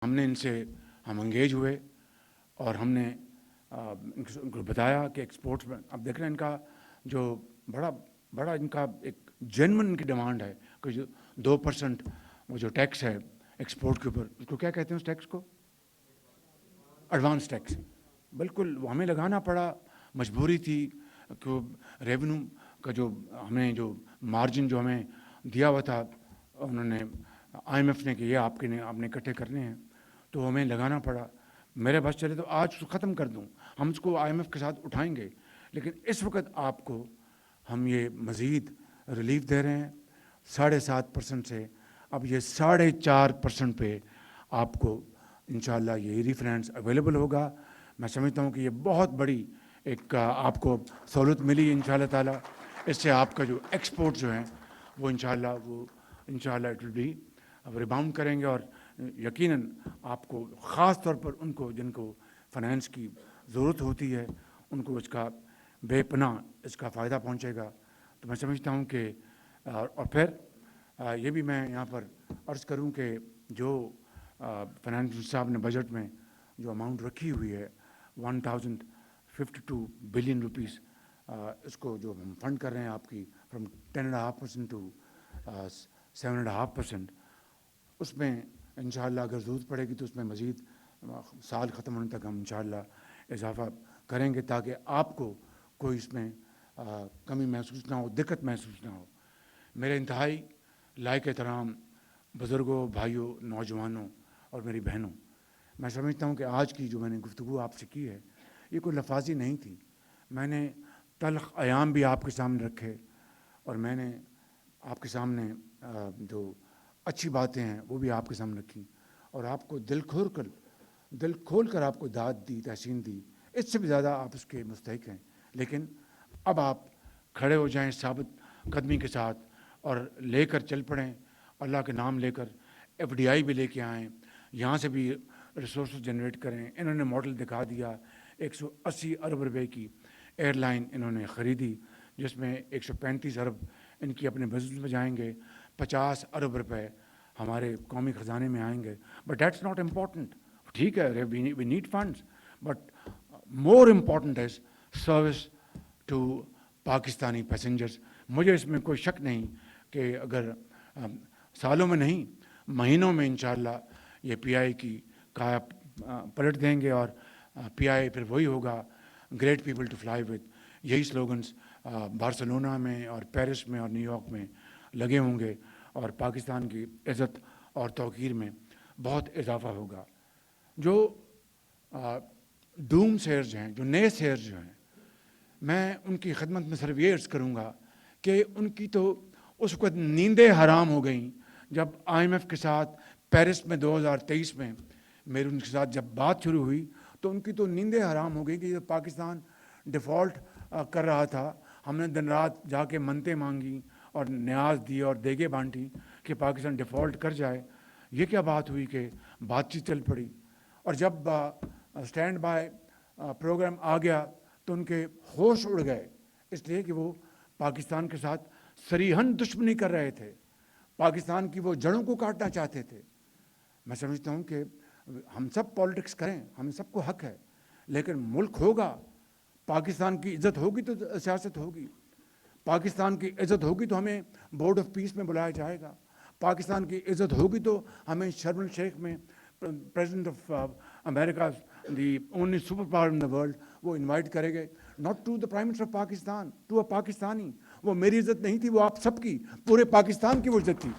हमने इनसे हम एंगेज हुए और हमने इनको बताया कि एक्सपोर्ट्स में अब देख रहे हैं इनका जो बड़ा बड़ा इनका एक जेन्युइन इनकी डिमांड है कि जो 2% वो जो टैक्स है एक्सपोर्ट के ऊपर, उसको क्या कहते हैं उस टैक्स को? Advance tax. बिल्कुल वो हमें लगाना पड़ा, मजबूरी थी कि रेवेन्यू का जो हमें जो मार्जिन जो हमें दिया हुआ था उन्होंने IMF ने कि ये आपने इकट्ठे करने हैं, तो हमें लगाना पड़ा। मेरे बस चले तो आज उसको ख़त्म कर दूं, हम उसको IMF के साथ उठाएंगे, लेकिन इस वक्त आपको हम ये मज़ीद रिलीफ दे रहे हैं 7.5% से, अब ये 4.5% पे आपको इंशाल्लाह ये रिफाइनेंस अवेलेबल होगा। मैं समझता हूँ कि ये बहुत बड़ी एक आपको सहूलत मिली इंशाल्लाह ताला। इससे आपका जो एक्सपोर्ट जो है वो इंशाल्लाह इट विल बी रिबाउंड करेंगे और यकीनन आपको ख़ास तौर पर उनको जिनको फाइनेंस की ज़रूरत होती है उनको इसका बेपनाह इसका फ़ायदा पहुंचेगा। तो मैं समझता हूं कि और फिर ये भी मैं यहाँ पर अर्ज़ करूं कि जो फाइनेंस साहब ने बजट में जो अमाउंट रखी हुई है 1052 बिलियन रुपीस, इसको जो हम फंड कर रहे हैं आपकी फ्रॉम 10.5% टू 7.5%, उसमें इंशाअल्लाह अगर ज़रूरत पड़ेगी तो उसमें मज़ीद साल ख़त्म होने तक हम इंशाअल्लाह इजाफ़ा करेंगे ताकि आपको कोई इसमें कमी महसूस ना हो, दिक्कत महसूस ना हो। मेरे इंतहाई लायक एहतराम बुज़ुर्गों, भाइयों, नौजवानों और मेरी बहनों, मैं समझता हूँ कि आज की जो मैंने गुफ्तगू आपसे की है ये कोई लफाजी नहीं थी। मैंने तल्ख़ अयाम भी आपके सामने रखे और मैंने आपके सामने जो अच्छी बातें हैं वो भी आपके सामने रखी और आपको दिल खोल कर आपको दाद दी, तहसीन दी। इससे भी ज़्यादा आप उसके मुस्तहिक हैं, लेकिन अब आप खड़े हो जाएं साबित कदमी के साथ और लेकर चल पड़ें, अल्लाह के नाम लेकर FDI भी लेके आएँ, यहाँ से भी रिसोर्स जनरेट करें। इन्होंने मॉडल दिखा दिया, 180 अरब रुपए की एयरलाइन इन्होंने ख़रीदी जिसमें 135 अरब इनकी अपने बिजनेस में जाएंगे, 50 अरब रुपए हमारे कौमी ख़जाने में आएंगे। But that's not important. ठीक है, we need funds, but more important is service to Pakistani passengers. मुझे इसमें कोई शक नहीं कि अगर सालों में नहीं महीनों में इंशाअल्लाह ये PI की काया पलट देंगे और PI फिर वही होगा, great people to fly with. यही स्लोगन्स बार्सिलोना में और पेरिस में और न्यूयॉर्क में लगे होंगे और पाकिस्तान की इज़्ज़त और तौक़ीर में बहुत इजाफ़ा होगा। जो डूम सेयर्स हैं, जो नए सेयर्स जो हैं, मैं उनकी खिदमत में सिर्फ ये अर्ज़ करूँगा कि उनकी तो उस वक्त नींदें हराम हो गईं जब IMF के साथ पेरिस में 2023 में मेरी उनके साथ जब बात शुरू हुई तो उनकी तो नींदें हराम हो गई कि जब पाकिस्तान डिफ़ॉल्ट कर रहा था, हमने दिन रात जाके मन्नतें मांगी और न्याज दिए और देगे बांटी कि पाकिस्तान डिफ़ॉल्ट कर जाए। ये क्या बात हुई कि बातचीत चल पड़ी और जब स्टैंड बाय प्रोग्राम आ गया तो उनके होश उड़ गए, इसलिए कि वो पाकिस्तान के साथ सरीहन दुश्मनी कर रहे थे, पाकिस्तान की वो जड़ों को काटना चाहते थे। मैं समझता हूँ कि हम सब पॉलिटिक्स करें, हम सबको हक है, लेकिन मुल्क होगा, पाकिस्तान की इज़्ज़त होगी तो सियासत होगी, पाकिस्तान की इज़्ज़त होगी तो हमें बोर्ड ऑफ पीस में बुलाया जाएगा, पाकिस्तान की इज़्ज़त होगी तो हमें शर्म शेख में president of America the only superpower in the world वो इनवाइट करेंगे, not to the prime minister of Pakistan, to a Pakistani. वो मेरी इज़्ज़त नहीं थी, वो आप सबकी, पूरे पाकिस्तान की वो इज़्ज़त थी।